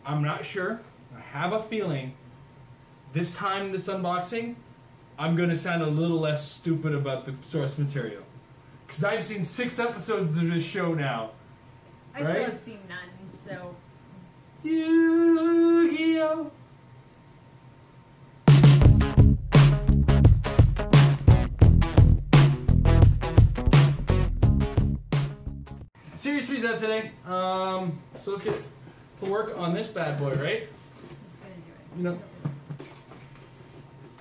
I'm not sure. I have a feeling this time, this unboxing, I'm going to sound a little less stupid about the source material. Because I've seen 6 episodes of this show now. I still have seen none, so... Yu-Gi-Oh! Series 3's out today. So let's get to work on this bad boy, right? It's gonna do it. You know.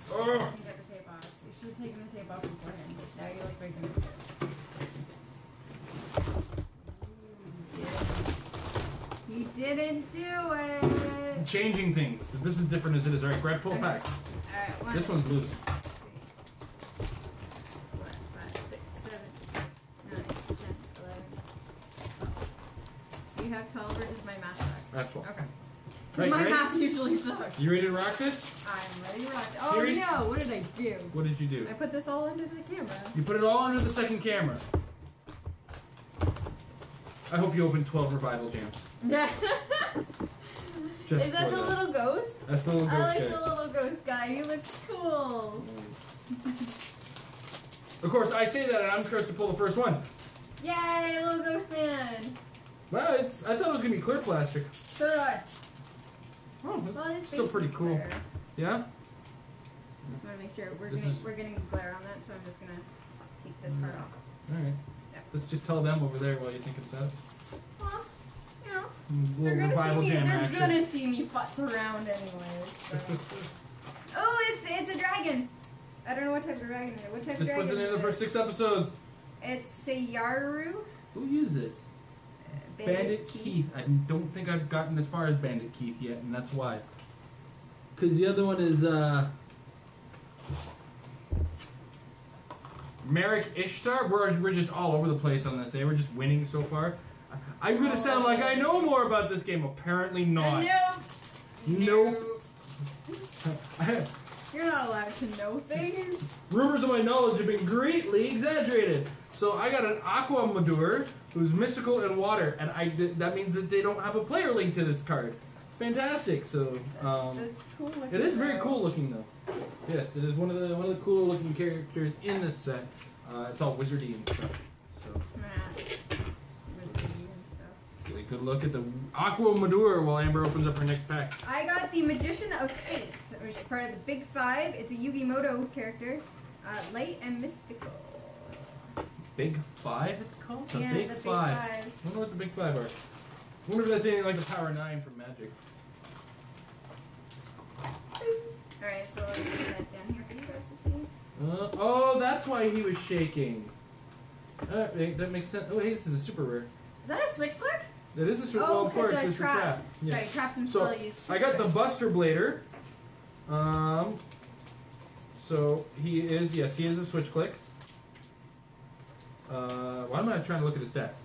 You can get the tape off. You should have taken the tape off beforehand. Now you look very good. He didn't do it. Changing things. This is different as it is. Alright, grab pull Okay. pack. Alright, This one's loose. 4, 5, 6, 7, 9, 10, 11. Do you have 12 or is my math suck? That's all. Okay. Right, My ready? math usually sucks. You ready to rock this? I'm ready to rock it. Oh Series? no, what did I do? What did you do? I put this all under the camera. You put it all under the second camera. I hope you open 12 revival jams. Yeah. Just Is that for the little ghost? That's the little ghost I like guy. the little ghost guy. He looks cool. Of course, I say that and I'm cursed to pull the first one. Yay, little ghost man. Well, I thought it was going to be clear plastic. So do I. Oh, Well, his it's still face pretty is cool. clear. Yeah? Just want to make sure we're This getting glare on that, so I'm just gonna take this part off. Alright. Yeah. Let's just tell them over there while you think about it. Well, you know, Little they're revival jam they're action. gonna see me futz around anyways. So. Oh, it's a dragon. I don't know what type of dragon it is. What type of This dragon wasn't in is the it? first 6 episodes. It's Sayaru. Who used this? Bandit Keith. I don't think I've gotten as far as Bandit Keith yet, and that's why. Because the other one is, Merrick Ishtar. We're just all over the place on this, eh? We're just winning so far. I'm gonna sound like I know more about this game. Apparently not. Nope. You're not allowed to know things. Rumors of my knowledge have been greatly exaggerated. So I got an Aqua Medor, who's mystical and water, and that means that they don't have a player link to this card. Fantastic. So That's cool looking. it is very cool looking though. Yes, it is one of the cooler looking characters in this set. It's all wizardy and stuff. So Wizardy and stuff. really good look at the Aqua Medor while Amber opens up her next pack. I got the Magician of Faith, which is part of the Big Five. It's a Yu-Gi-Oh character, light and mystical. Big Five, it's called? The Yeah, Big the Big Five. Five. I wonder what the Big Five are. I wonder if that's anything like the Power 9 from Magic. Alright, so I'll put that down here for you guys to see. Oh, that's why he was shaking. That makes sense. Oh, hey, this is a super rare. Is that a switch click? That is a super Oh, well, of course, it's traps. a trap. Yeah. Sorry, traps and So, spell use. I got the Buster Blader. So he is, yes, he is a switch click. Why am I trying to look at his stats?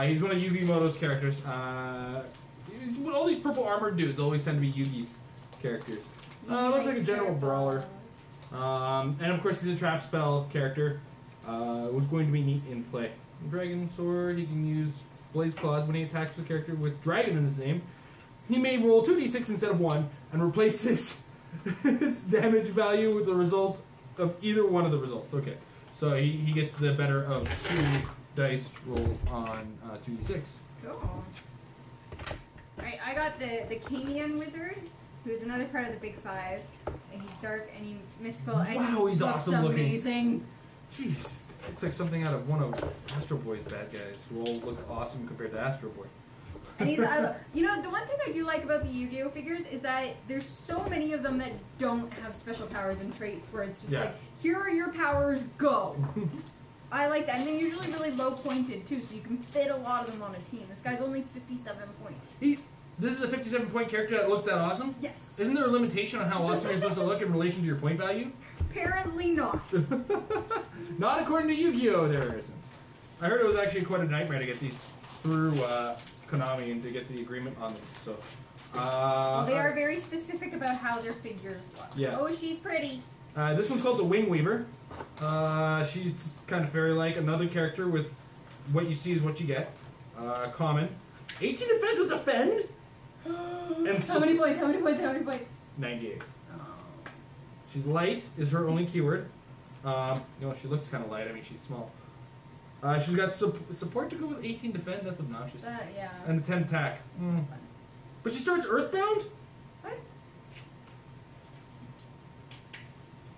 He's one of Yugi Moto's characters. All these purple armored dudes always tend to be Yugi's characters. Looks like a general brawler. And of course he's a trap spell character. Was going to be neat in play. Dragon Sword, he can use Blaze Claws when he attacks the character with Dragon in his name. He may roll 2d6 instead of 1 and replaces its damage value with the result of either one of the results. Okay, so he gets the better of 2 dice rolled on 2d6. Cool. Alright, I got the Canian Wizard, who's another part of the Big Five. And he's dark and he's mystical. Wow, and he he's looks awesome looking. amazing. Jeez, looks like something out of one of Astro Boy's bad guys who all look awesome compared to Astro Boy. And he's, you know, the one thing I do like about the Yu-Gi-Oh figures is that there's so many of them that don't have special powers and traits where it's just like, here are your powers, go. I like that, and they're usually really low pointed too, so you can fit a lot of them on a team. This guy's only 57 points. This is a 57-point character that looks that awesome? Yes. Isn't there a limitation on how awesome you're supposed to look in relation to your point value? Apparently not. Not according to Yu-Gi-Oh! There isn't. I heard it was actually quite a nightmare to get these through Konami and to get the agreement on them. So, well, they are very specific about how their figures look. Yeah. Oh, she's pretty. This one's called the Wing Weaver. She's kind of fairy-like. Another character with what you see is what you get. Common. 18 defense with defend? And How many points? How many points? How many points? 98. Oh. She's light is her only keyword. She looks kind of light. I mean, she's small. She's got support to go with 18 defend. That's obnoxious. Yeah. And 10 attack. But she starts Earthbound? What?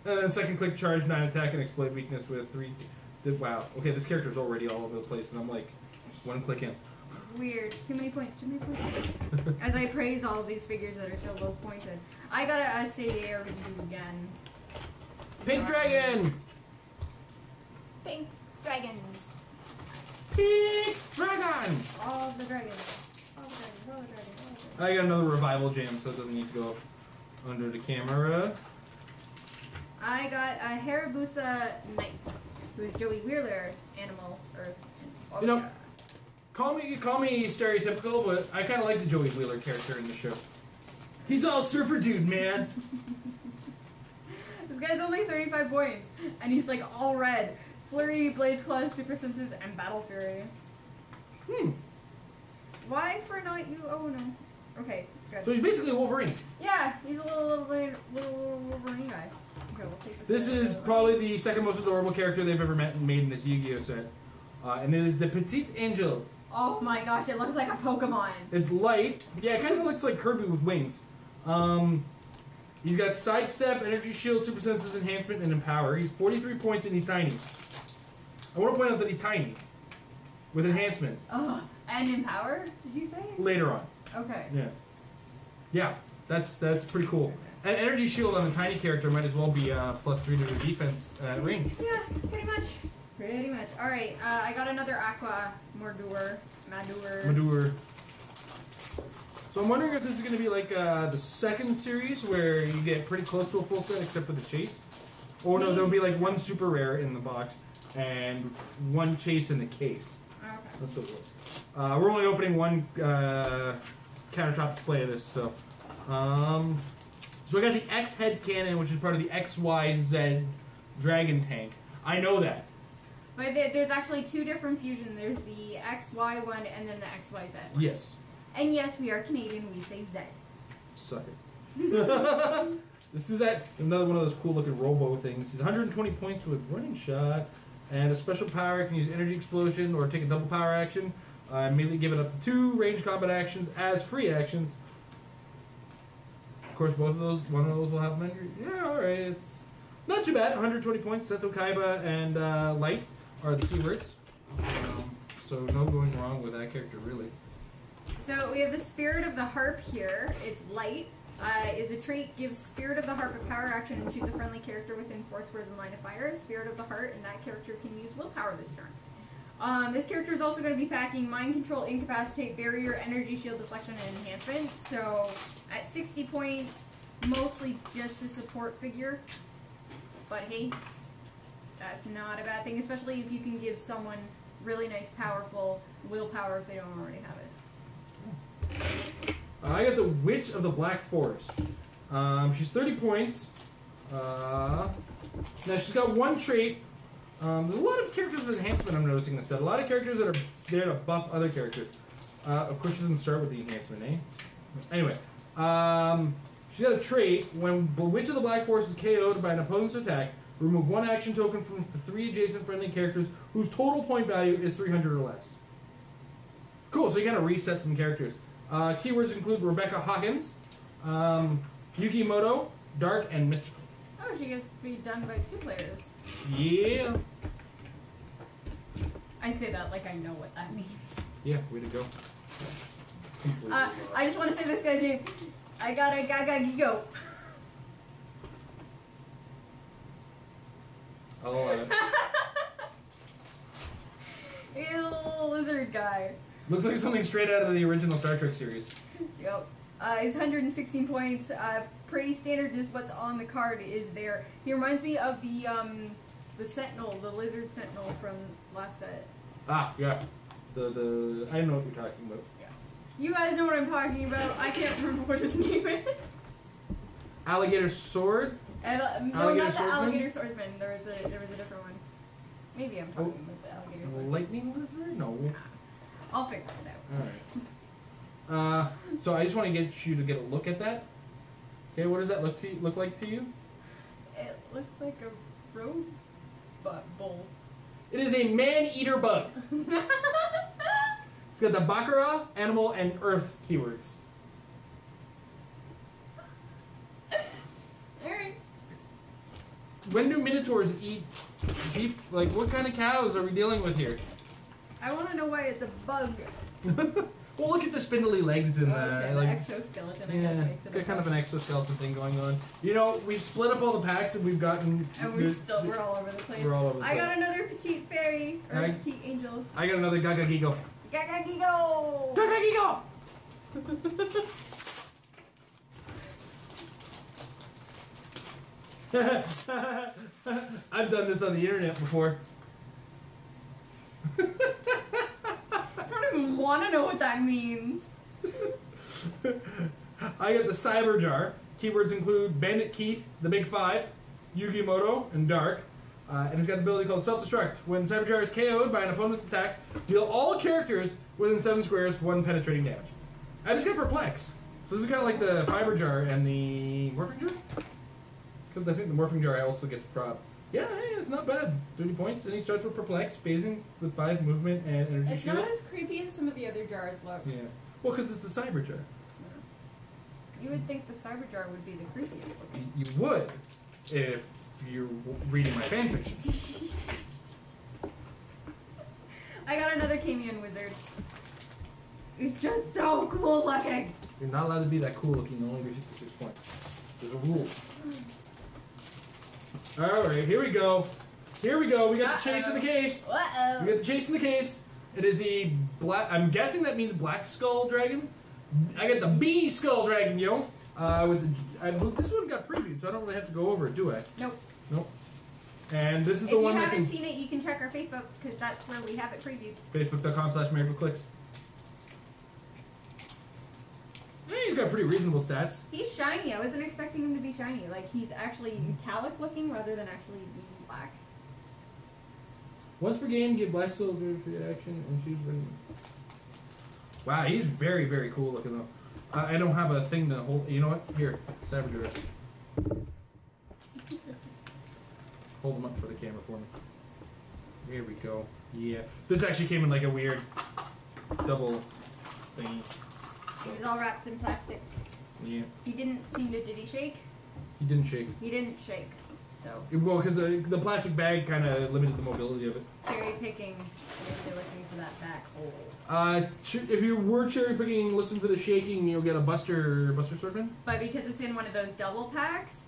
And then second click charge, 9 attack, and exploit weakness with 3. Wow. Okay, this character's already all over the place, and I'm like, one click in. Weird. Too many points. Too many points. As I praise all of these figures that are so low pointed, I gotta say the air review again. Pink Dragon! Pink Dragons. Pink Dragon! All the dragons. All the dragons. All the dragons. I got another revival gem, so it doesn't need to go under the camera. I got a Hayabusa Knight, who's Joey Wheeler, Animal Earth. You know, call me stereotypical, but I kind of like the Joey Wheeler character in the show. He's all surfer dude, man. This guy's only 35 points, and he's like all red. Flurry, Blades, Claws, Super Senses, and Battle Fury. Why for not you? Oh no. Okay, good. So he's basically Wolverine. Yeah, he's a little Wolverine guy. Okay, we'll take this is probably the second most adorable character they've ever made in this Yu-Gi-Oh set. And it is the Petit Angel. Oh my gosh, it looks like a Pokemon. It's light. Yeah, it kind of looks like Kirby with wings. He's got Sidestep, Energy Shield, Super Senses Enhancement, and Empower. He's 43 points and he's tiny. I want to point out that he's tiny. With Enhancement. Oh, and Empower, did you say? Later on. Okay. Yeah. Yeah, that's pretty cool. And Energy Shield on a tiny character might as well be +3 to the defense range. Yeah, pretty much. Pretty much. Alright, I got another Aqua Mordor. Mador. So I'm wondering if this is going to be like the second series where you get pretty close to a full set except for the chase. Or no, there'll be like one super rare in the box and one chase in the case. Okay. That's what it was. We're only opening one countertop display of this, so. So I got the X head cannon, which is part of the XYZ dragon tank. I know that. But there's actually two different fusions. There's the XY one and then the XYZ one. Yes. And yes, we are Canadian, we say Z. Suck it. This is another one of those cool looking robo things. He's 120 points with running shot and a special power. Can use energy explosion or take a double power action. Immediately give it up to 2 range combat actions as free actions. Of course, one of those will have memory. Yeah, alright, it's not too bad. 120 points. Seto Kaiba and Light are the keywords. So no going wrong with that character, really. So we have the Spirit of the Harp here. It's light. Is a trait, gives Spirit of the Harp a power action and choose a friendly character within 4 squares in line of fire. Spirit of the Heart, and that character can use willpower this turn. This character is also going to be packing Mind Control, Incapacitate, Barrier, Energy Shield, Deflection, and Enhancement. So at 60 points, mostly just a support figure. But hey, that's not a bad thing, especially if you can give someone really nice, powerful willpower if they don't already have it. I got the Witch of the Black Forest. She's 30 points. Now she's got one trait. There's a lot of characters with enhancement I'm noticing in this set. A lot of characters that are there to buff other characters. Of course she doesn't start with the enhancement, eh? Anyway, she's got a trait. When the Witch of the Black Forest is KO'd by an opponent's attack, remove 1 action token from the 3 adjacent friendly characters whose total point value is 300 or less. Cool, so you gotta reset some characters. Keywords include Rebecca Hawkins, Yukimoto, Dark, and Mystical. Oh, she gets to be done by 2 players. Yeah. I say that like I know what that means. Yeah, way to go. I just want to say this guy's name. I got a Gaga Gigo. I'll allow it. He's a little lizard guy. Looks like something straight out of the original Star Trek series. Yep. He's 116 points. Pretty standard, just what's on the card is there. He reminds me of the Sentinel, the Lizard Sentinel from last set. Ah, yeah. I don't know what you're talking about. Yeah. You guys know what I'm talking about. I can't remember what his name is. Alligator Sword? No, not the Alligator Swordsman. There was a different one. Maybe I'm talking about the Alligator Swordsman. Lightning Lizard? No. I'll figure it out. So I just want to get you to get a look at that. Okay, what does that look like to you? It looks like a robot bull. It is a man-eater bug. It's got the Baccarat, animal, and earth keywords. Alright. When do minotaurs eat beef? Like, what kind of cows are we dealing with here? I want to know why it's a bug. Well, look at the spindly legs and Okay, like, the exoskeleton, I yeah, guess, makes it got kind of an exoskeleton thing going on. You know, we split up all the packs and we've gotten... And we're all over the place. We're all over the place. I got another petite fairy, or petite angel. I got another Gaga Gigo. Gaga Gigo! Gaga Gigo! I've done this on the internet before. I don't even want to know what that means. I got the Cyber Jar. Keywords include Bandit Keith, the Big Five, Yugi Moto, and Dark. And it's got the ability called Self-Destruct. When Cyber Jar is KO'd by an opponent's attack, deal all characters within 7 squares 1 penetrating damage. I just got Perplex. So this is kind of like the Fiber Jar and the Morphing Jar? Except I think the Morphing Jar also gets prop. Yeah, hey, it's not bad. 30 points, and he starts with Perplex, phasing with 5 movement and energy It's shield. not as creepy as some of the other jars look. Yeah. Well, because it's the Cyber Jar. You would think the Cyber Jar would be the creepiest looking. You would, if you're reading my fanfiction. I got another Camion Wizard. He's just so cool looking. You're not allowed to be that cool looking, you only get 56 points. There's a rule. Alright, here we go. Here we go. We got the chase in the case. Uh-oh. We got the chase in the case. It is the black. I'm guessing that means Black Skull Dragon. I got the Bee Skull Dragon, yo. This one got previewed, so I don't really have to go over it, do I? Nope. Nope. And this is the one that If you haven't seen it, you can check our Facebook, because that's where we have it previewed. Facebook.com/Heroclix. He's got pretty reasonable stats. He's shiny. I wasn't expecting him to be shiny. Like, he's actually metallic looking rather than actually being black. Once per game, get Black Soldier for your action and choose when. Wow, he's very, very cool looking though. I don't have a thing to hold. You know what? Here, Saboteur. Hold him up for the camera for me. Here we go. Yeah. This actually came in like a weird double thingy. He was all wrapped in plastic. Yeah. He didn't seem to. Did he shake? He didn't shake. He didn't shake. So. Well, because the plastic bag kind of limited the mobility of it. Cherry picking. If you're looking for that back hole. If you were cherry picking, listen for the shaking, you'll get a Buster Swordman. But because it's in one of those double packs,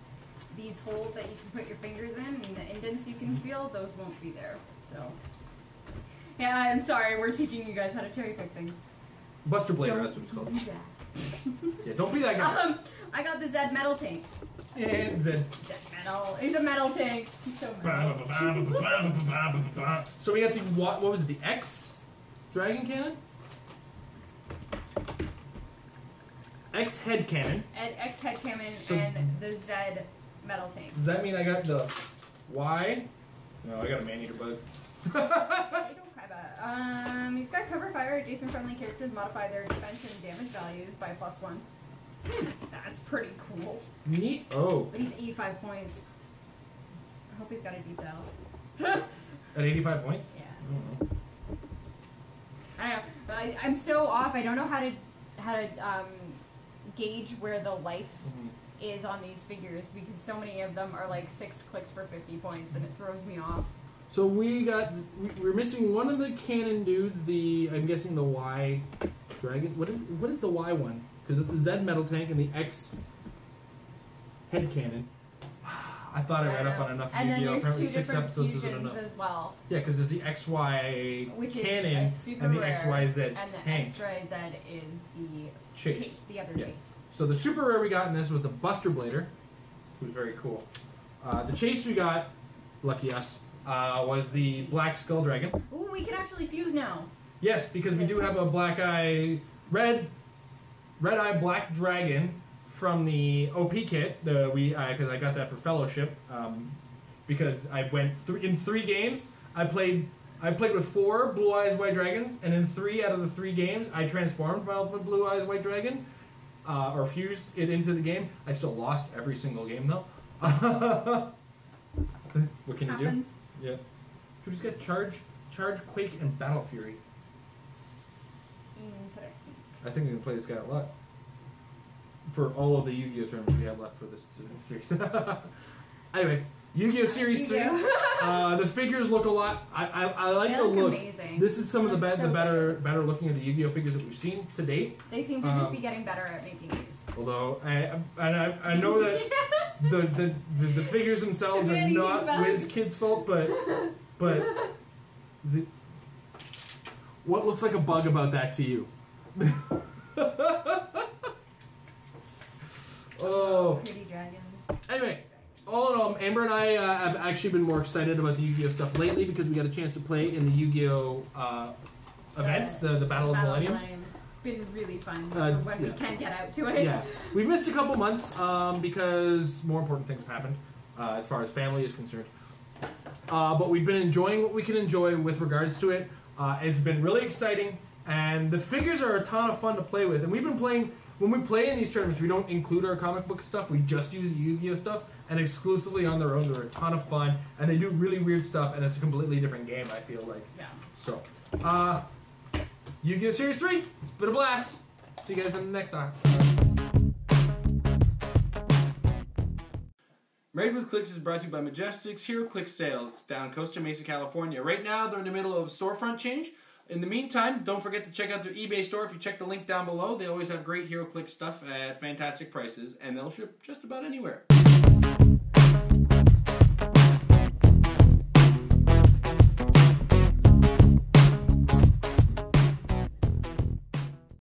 these holes that you can put your fingers in and the indents you can feel, those won't be there. So. Yeah, I'm sorry. We're teaching you guys how to cherry pick things. Buster Blader, that's what it's called. Yeah, don't be that guy. I got the Zed metal tank. And Zed. Zed metal. He's a metal tank. He's so metal. So we got the, what was it, the X Dragon Cannon? X Head Cannon. X head cannon So- and the Zed metal tank. Does that mean I got the Y? No, I got a Maneater bug. Hey, don't cry about it. He's got cover fire. Adjacent friendly characters modify their defense and damage values by +1. That's pretty cool. Neat. Oh. But he's 85 points. I hope he's got a deep dial. At 85 points? Yeah. I don't know. I don't know. But I'm so off. I don't know how to gauge where the life is on these figures because so many of them are like 6 clicks for 50 points and it throws me off. So we're missing one of the cannon dudes, I'm guessing the Y Dragon. What is the Y one? Because it's the Z metal tank and the X head cannon. I thought I read up on enough and Yu-Gi-Oh! then there's Apparently 2 6 different episodes isn't fusions enough. as well. Yeah, because there's the XY Which cannon is a super and the rare, XYZ and the tank. XYZ is the Chase. the other Yeah. chase. So the super rare we got in this was the Buster Blader, who's very cool. The chase we got, lucky us, was the Black Skull Dragon. Ooh, we can actually fuse now. Yes, because we do have a red eye black dragon from the OP kit. Because I got that for Fellowship. Because I went in 3 games. I played I played with 4 Blue Eyes White Dragons, and in 3 out of the 3 games, I transformed my ultimate Blue Eyes White Dragon, or fused it into the game. I still lost every single game, though. What can you do? Yeah. Dude, he's got Charge, Quake, and Battle Fury. Interesting. I think we can play this guy a lot. For all of the Yu-Gi-Oh! Tournaments we have left for this series. Anyway, Yu-Gi-Oh! Series 3. The figures look a lot. I like the look. Amazing. This is some of the better looking of the Yu-Gi-Oh! Figures that we've seen to date. They seem to just be getting better at making these. Although I know that the figures themselves are not WizKid's fault, but what looks like a bug about that to you? Oh. Pretty dragons. Anyway, all in all, Amber and I have actually been more excited about the Yu-Gi-Oh! Stuff lately because we got a chance to play in the Yu-Gi-Oh! Events, the Battle of Millennium. It's been really fun when we can get out to it. Yeah, we've missed a couple months because more important things have happened as far as family is concerned. But we've been enjoying what we can enjoy with regards to it. It's been really exciting, and the figures are a ton of fun to play with. And we've been playing, when we play in these tournaments, we don't include our comic book stuff. We just use the Yu-Gi-Oh! Stuff, and exclusively on their own, they're a ton of fun, and they do really weird stuff, and it's a completely different game, I feel like. Yeah. So, Yu-Gi-Oh! Series 3, it's been a blast. See you guys in the next time. Married with Clix is brought to you by Majestic's Heroclix sales down in Costa Mesa, California. Right now, they're in the middle of storefront change. In the meantime, don't forget to check out their eBay store. If you check the link down below, they always have great Heroclix stuff at fantastic prices, and they'll ship just about anywhere.